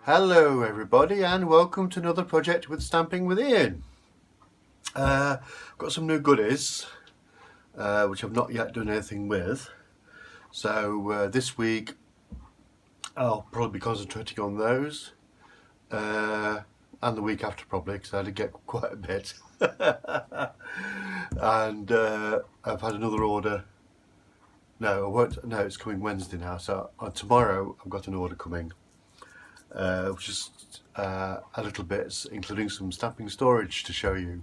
Hello everybody and welcome to another project with Stamping with Ian. I've got some new goodies which I've not yet done anything with, so this week I'll probably be concentrating on those and the week after probably, because I did get quite a bit. And I've had another order. No, I won't. No, it's coming Wednesday now, so tomorrow I've got an order coming. Just a little bit, including some stamping storage to show you.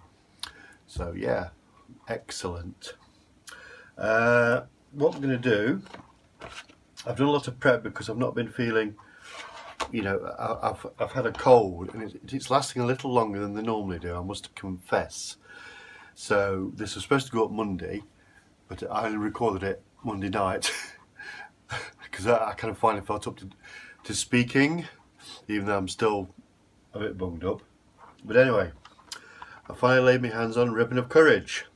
So yeah, excellent. What I'm going to do, I've done a lot of prep because I've not been feeling, I've had a cold and it's lasting a little longer than they normally do, I must confess. So this was supposed to go up Monday, but I only recorded it Monday night because I kind of finally felt up to speaking, even though I'm still a bit bunged up. But anyway, I finally laid my hands on Ribbon of Courage.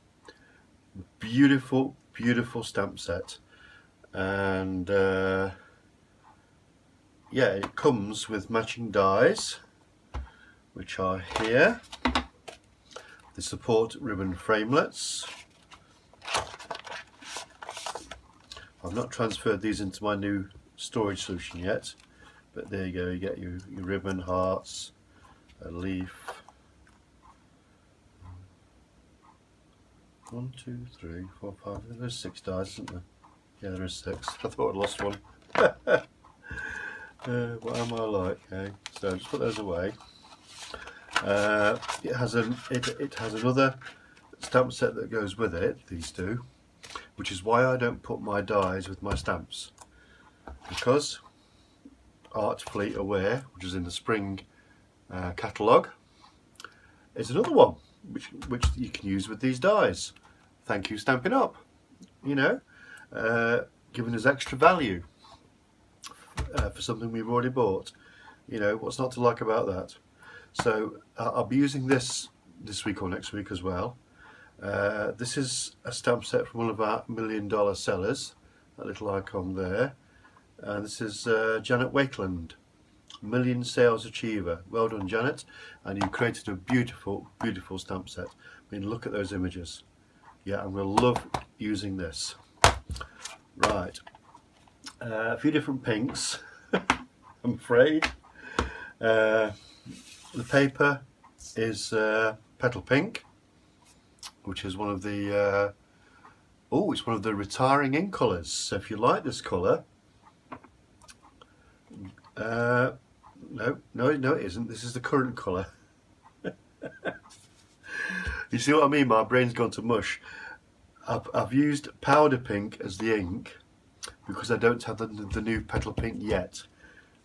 Beautiful, beautiful stamp set. And yeah, it comes with matching dies, which are here. The Support Ribbon Framelets. I've not transferred these into my new storage solution yet. But there you go, you get your ribbon, hearts, a leaf. 1, 2, 3, 4, 5, there's 6 dies, isn't there? Yeah, there is 6. I thought I'd lost one. What am I like, eh? So just put those away. It has another stamp set that goes with it, these two, which is why I don't put my dies with my stamps, because Art Fleet Aware, which is in the spring catalogue, is another one which you can use with these dies. Thank you, Stampin' Up. Giving us extra value for something we've already bought. What's not to like about that? So I'll be using this week or next week as well. This is a stamp set from one of our $1 million sellers, that little icon there. And this is Janet Wakeland, Million Sales Achiever. Well done, Janet. And you created a beautiful, beautiful stamp set. I mean, look at those images. Yeah, I'm going to love using this. Right. A few different pinks, I'm afraid. The paper is Petal Pink, which is one of the it's one of the retiring ink colours. So if you like this colour, no, it isn't. This is the current colour. You see what I mean? My brain's gone to mush. I've used powder pink as the ink because I don't have the new Petal Pink yet,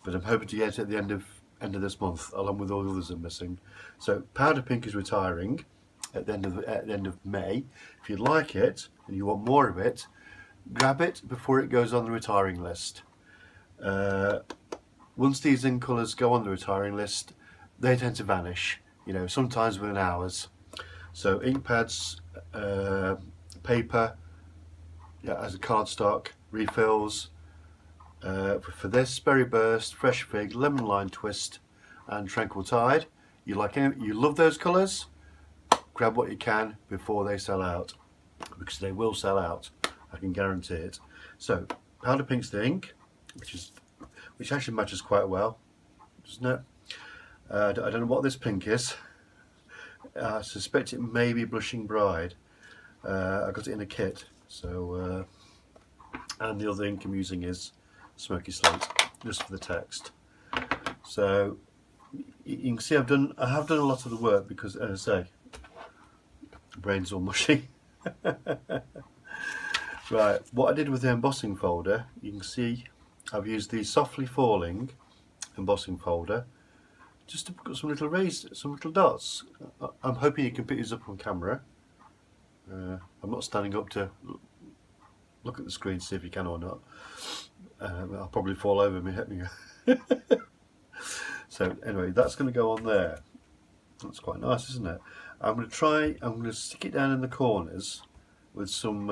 but I'm hoping to get it at the end of this month, along with all the others I'm missing. So powder pink is retiring at the end of May. If you like it and you want more of it, grab it before it goes on the retiring list. Once these ink colours go on the retiring list, they tend to vanish, sometimes within hours. So ink pads, paper, as a cardstock, refills. For this, Berry Burst, Fresh Fig, Lemon Lime Twist and Tranquil Tide. You love those colours? Grab what you can before they sell out, because they will sell out, I can guarantee it. So powder pink's the ink, which actually matches quite well, doesn't it? I don't know what this pink is. I suspect it may be Blushing Bride. I got it in a kit. So, and the other ink I'm using is Smoky Slate, just for the text. So you can see I have done a lot of the work because, as I say, the brain's all mushy. Right, what I did with the embossing folder, you can see I've used the Softly Falling embossing folder just to put some little dots. I'm hoping you can pick these up on camera. I'm not standing up to look at the screen to see if you can or not. I'll probably fall over me. So anyway, that's going to go on there. That's quite nice, isn't it? I'm going to stick it down in the corners with some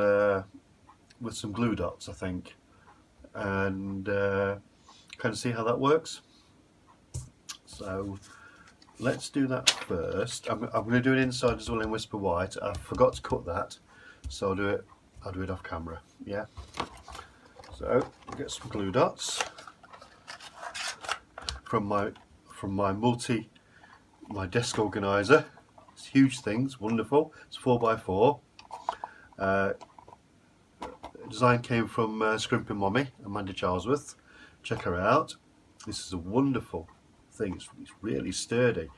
glue dots, I think, and kind of see how that works. So let's do that first. I'm going to do it inside as well in Whisper White. I forgot to cut that, so I'll do it off camera. Yeah. So get some glue dots from my desk organizer. It's huge things, wonderful. It's 4x4. Design came from Scrimping Mommy, Amanda Charlesworth. Check her out. This is a wonderful thing. It's really sturdy.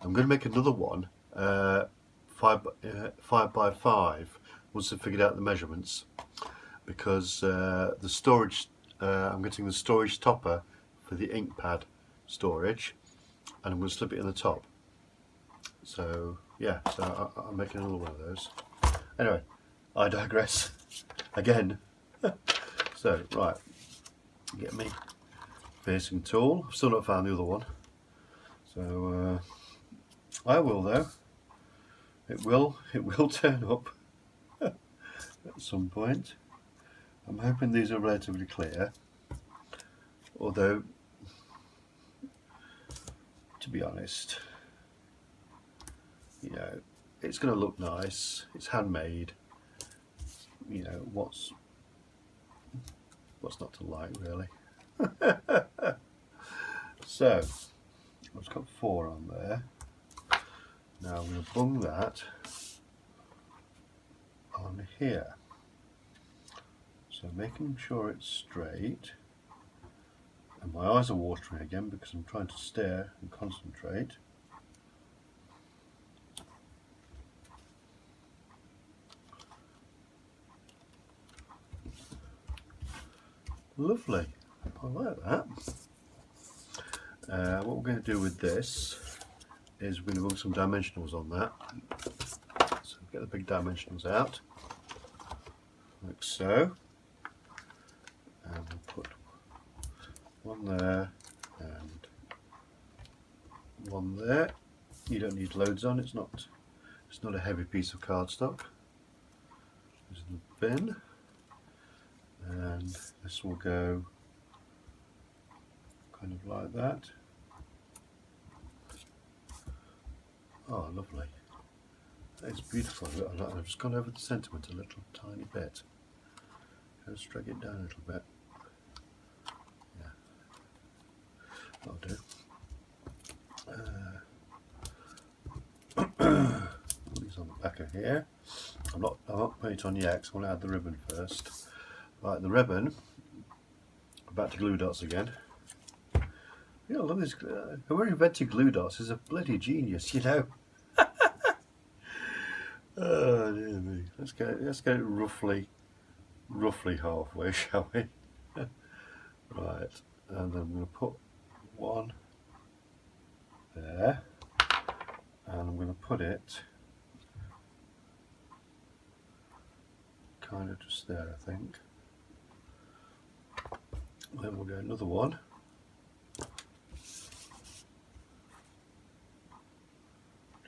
I'm going to make another one, 5x5, once I've figured out the measurements, because the storage, I'm getting the storage topper for the ink pad storage, and I'm going to slip it in the top. So yeah, so I'm making another one of those. Anyway, I digress again. So right, get me piercing tool. I've still not found the other one, so I will though. It will turn up at some point. I'm hoping these are relatively clear, although to be honest, you know, it's going to look nice. It's handmade. You know, what's not to like, really. So I've got 4 on there. Now I'm going to bung that on here. So making sure it's straight. And my eyes are watering again because I'm trying to stare and concentrate. Lovely, I like that. What we're going to do with this is we're going to put some dimensionals on that. So get the big dimensionals out, like so, and we'll put one there and one there. You don't need loads on. It's not a heavy piece of cardstock. There's the bin. And this will go kind of like that. Oh, lovely. That is beautiful. I've just gone over the sentiment a little tiny bit. Let's drag it down a little bit. Yeah, that'll do. Put these on the back of here. I'm not putting it on yet because I want to add the ribbon first. Right, the ribbon, back to glue dots again. Yeah, I love this. Whoever invented glue dots is a bloody genius, you know. Oh dear me. Let's get it roughly halfway, shall we? Right, and then I'm going to put one there, and I'm going to put it kind of just there, I think. Then we'll go another one.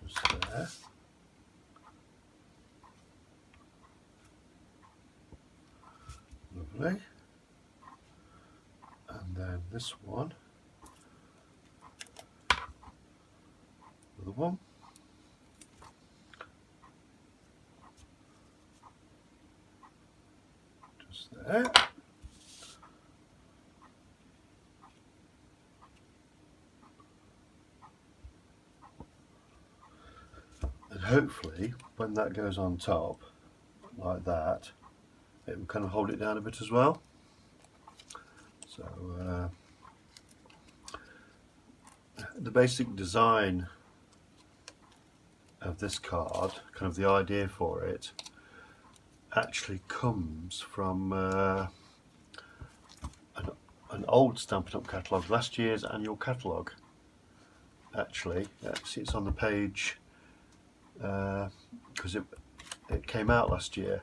Just there. Lovely. And then this one. Another one. Just there. And hopefully when that goes on top like that, it will kind of hold it down a bit as well. So the basic design of this card, kind of the idea for it, actually comes from an old Stampin' Up! Catalogue, last year's annual catalogue. Actually, see, it's on the page because it came out last year,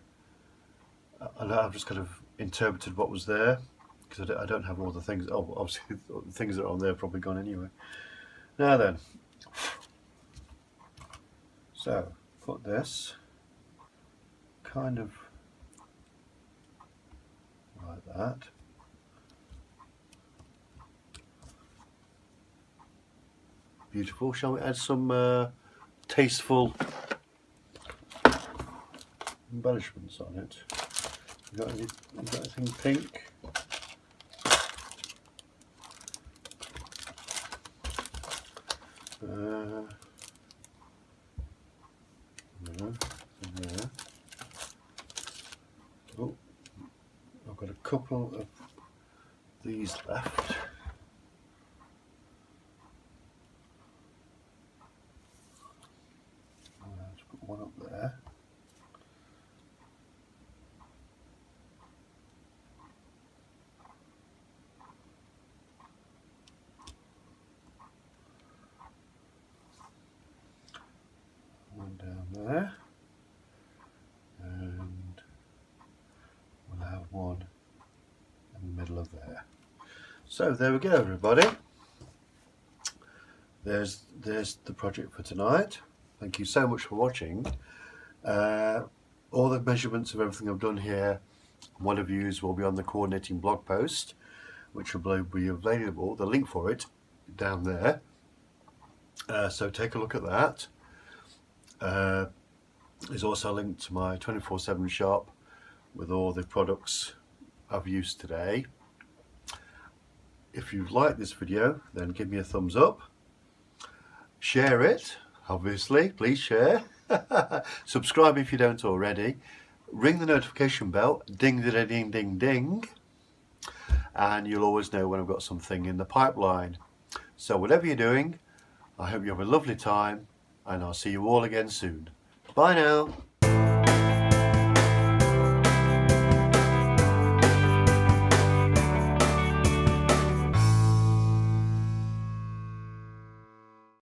and I've just kind of interpreted what was there because I don't have all the things. Oh, obviously the things that are on there are probably gone anyway. Now then, so put this kind of like that. beautiful. Shall we add some tasteful embellishments on it? You got anything pink? No, there. Oh, I've got a couple of these left. Let's put one up there. One down there. And we'll have one in the middle of there. So there we go, everybody. There's the project for tonight. Thank you so much for watching. All the measurements of everything I've done here, one of yous will be on the coordinating blog post, which will be available, the link for it, down there. So take a look at that. There's also a link to my 24/7 shop with all the products I've used today. If you've liked this video, then give me a thumbs up. Share it, obviously, please share. Subscribe if you don't already. Ring the notification bell, ding ding ding ding ding, and you'll always know when I've got something in the pipeline. So whatever you're doing, I hope you have a lovely time, and I'll see you all again soon. Bye now.